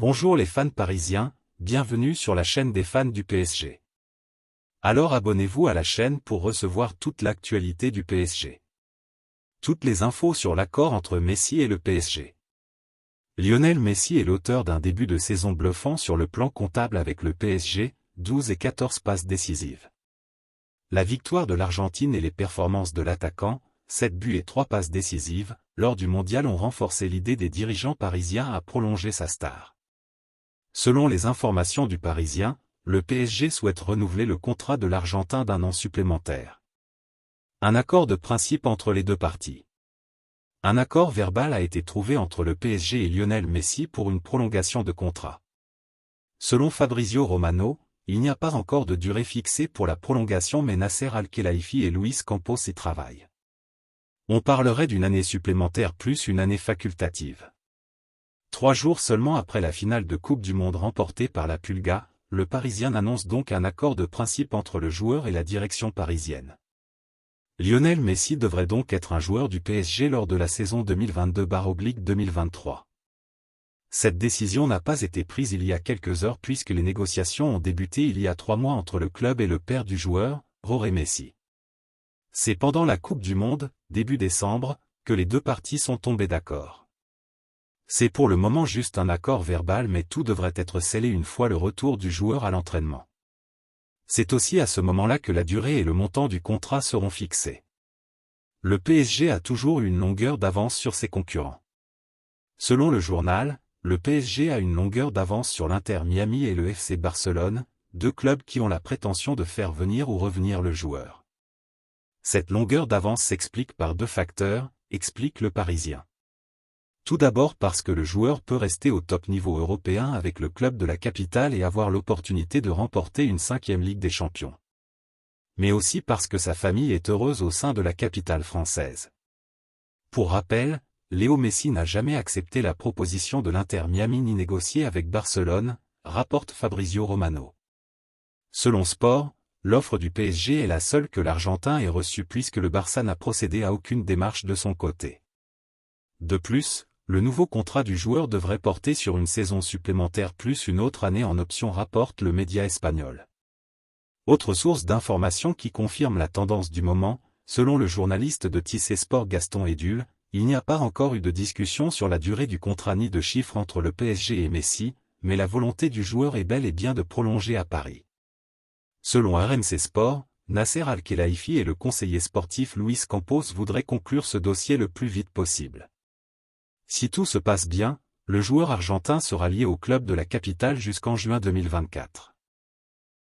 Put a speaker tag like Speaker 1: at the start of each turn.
Speaker 1: Bonjour les fans parisiens, bienvenue sur la chaîne des fans du PSG. Alors abonnez-vous à la chaîne pour recevoir toute l'actualité du PSG. Toutes les infos sur l'accord entre Messi et le PSG. Lionel Messi est l'auteur d'un début de saison bluffant sur le plan comptable avec le PSG, 12 et 14 passes décisives. La victoire de l'Argentine et les performances de l'attaquant, 7 buts et 3 passes décisives, lors du mondial ont renforcé l'idée des dirigeants parisiens à prolonger sa star. Selon les informations du Parisien, le PSG souhaite renouveler le contrat de l'Argentin d'1 an supplémentaire. Un accord de principe entre les deux parties. Un accord verbal a été trouvé entre le PSG et Lionel Messi pour une prolongation de contrat. Selon Fabrizio Romano, il n'y a pas encore de durée fixée pour la prolongation mais Nasser Al-Khelaifi et Luis Campos y travaillent. On parlerait d'une année supplémentaire plus une année facultative. 3 jours seulement après la finale de Coupe du Monde remportée par la Pulga, le Parisien annonce donc un accord de principe entre le joueur et la direction parisienne. Lionel Messi devrait donc être un joueur du PSG lors de la saison 2022/2023. Cette décision n'a pas été prise il y a quelques heures puisque les négociations ont débuté il y a 3 mois entre le club et le père du joueur, Jorge Messi. C'est pendant la Coupe du Monde, début décembre, que les deux parties sont tombées d'accord. C'est pour le moment juste un accord verbal mais tout devrait être scellé une fois le retour du joueur à l'entraînement. C'est aussi à ce moment-là que la durée et le montant du contrat seront fixés. Le PSG a toujours une longueur d'avance sur ses concurrents. Selon le journal, le PSG a une longueur d'avance sur l'Inter Miami et le FC Barcelone, deux clubs qui ont la prétention de faire venir ou revenir le joueur. Cette longueur d'avance s'explique par 2 facteurs, explique le Parisien. Tout d'abord parce que le joueur peut rester au top niveau européen avec le club de la capitale et avoir l'opportunité de remporter une 5e Ligue des Champions. Mais aussi parce que sa famille est heureuse au sein de la capitale française. Pour rappel, Léo Messi n'a jamais accepté la proposition de l'Inter Miami ni négocié avec Barcelone, rapporte Fabrizio Romano. Selon Sport, l'offre du PSG est la seule que l'Argentin ait reçue puisque le Barça n'a procédé à aucune démarche de son côté. De plus, le nouveau contrat du joueur devrait porter sur une saison supplémentaire plus une autre année en option, rapporte le média espagnol. Autre source d'information qui confirme la tendance du moment, selon le journaliste de TC Sport Gaston Edul, il n'y a pas encore eu de discussion sur la durée du contrat ni de chiffres entre le PSG et Messi, mais la volonté du joueur est bel et bien de prolonger à Paris. Selon RMC Sport, Nasser Al-Khelaifi et le conseiller sportif Luis Campos voudraient conclure ce dossier le plus vite possible. Si tout se passe bien, le joueur argentin sera lié au club de la capitale jusqu'en juin 2024.